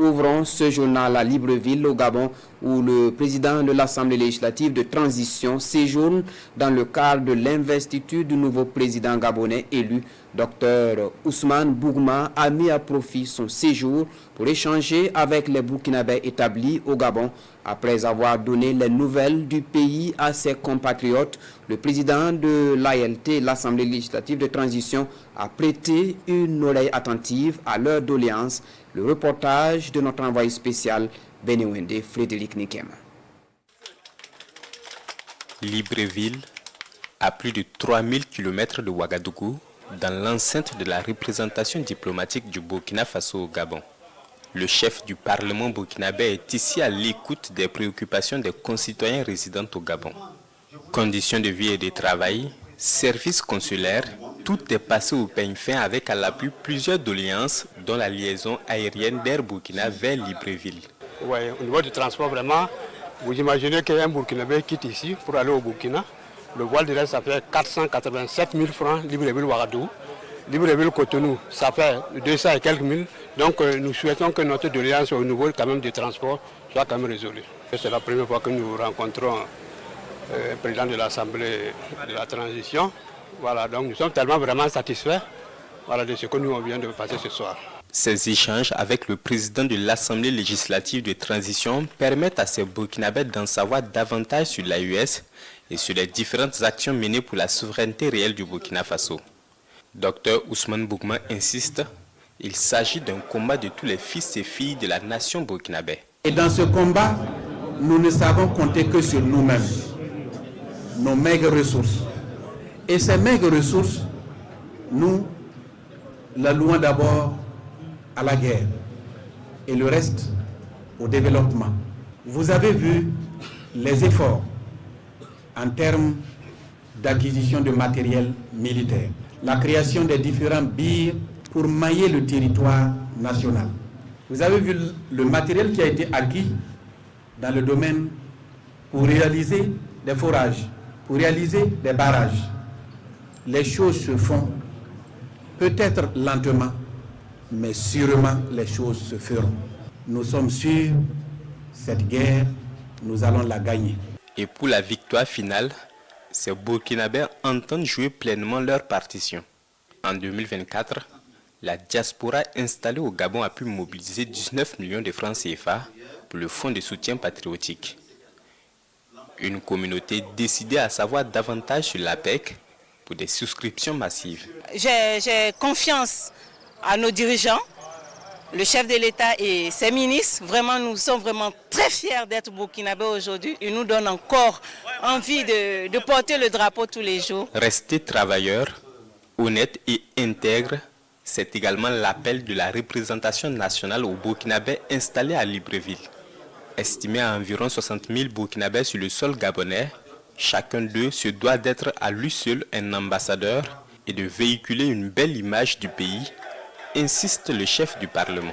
ouvrons ce journal à Libreville au Gabon où le président de l'Assemblée législative de transition séjourne dans le cadre de l'investiture du nouveau président gabonais élu. Dr Ousmane Bougma a mis à profit son séjour pour échanger avec les Burkinabés établis au Gabon. Après avoir donné les nouvelles du pays à ses compatriotes, le président de l'ALT, l'Assemblée législative de transition, a prêté une oreille attentive à leurs doléances. Le reportage de notre envoyé spécial Benewende Frédéric Nikema. Libreville, à plus de 3000 km de Ouagadougou, dans l'enceinte de la représentation diplomatique du Burkina Faso au Gabon. Le chef du Parlement burkinabé est ici à l'écoute des préoccupations des concitoyens résidant au Gabon. Conditions de vie et de travail, services consulaires, tout est passé au peigne fin avec à l'appui plusieurs doléances, dont la liaison aérienne d'Air Burkina vers Libreville. Oui, au niveau du transport, vraiment, vous imaginez qu'un Burkinabé quitte ici pour aller au Burkina. Le vol direct, ça fait 487 000 francs Libreville-Ouagadougou. Libreville-Cotonou, ça fait 200 et quelques mille. Donc nous souhaitons que notre doléance au niveau quand même du transport soit quand même résolue. C'est la première fois que nous rencontrons le président de l'Assemblée de la transition. Voilà, donc nous sommes tellement vraiment satisfaits de ce que nous vient de passer ce soir. Ces échanges avec le président de l'Assemblée législative de transition permettent à ces Burkinabés d'en savoir davantage sur l'AUS et sur les différentes actions menées pour la souveraineté réelle du Burkina Faso. Dr Ousmane Bougma insiste, il s'agit d'un combat de tous les fils et filles de la nation burkinabé. Et dans ce combat, nous ne savons compter que sur nous-mêmes, nos maigres ressources. Et ces maigres ressources, nous la louons d'abord à la guerre et le reste au développement. Vous avez vu les efforts en termes d'acquisition de matériel militaire, la création des différents BIR pour mailler le territoire national. Vous avez vu le matériel qui a été acquis dans le domaine pour réaliser des forages, pour réaliser des barrages. Les choses se font peut-être lentement, mais sûrement les choses se feront. Nous sommes sûrs, cette guerre, nous allons la gagner. Et pour la victoire finale, ces Burkinabés entendent jouer pleinement leur partition. En 2024, la diaspora installée au Gabon a pu mobiliser 19 millions de francs CFA pour le fonds de soutien patriotique. Une communauté décidée à savoir davantage sur l'APEC pour des souscriptions massives. J'ai confiance à nos dirigeants, le chef de l'État et ses ministres. Vraiment, nous sommes vraiment très fiers d'être burkinabés aujourd'hui. Ils nous donnent encore envie de porter le drapeau tous les jours. Rester travailleurs, honnêtes et intègres, c'est également l'appel de la représentation nationale aux Burkinabés installés à Libreville. Estimé à environ 60 000 Burkinabés sur le sol gabonais, chacun d'eux se doit d'être à lui seul un ambassadeur et de véhiculer une belle image du pays, insiste le chef du Parlement.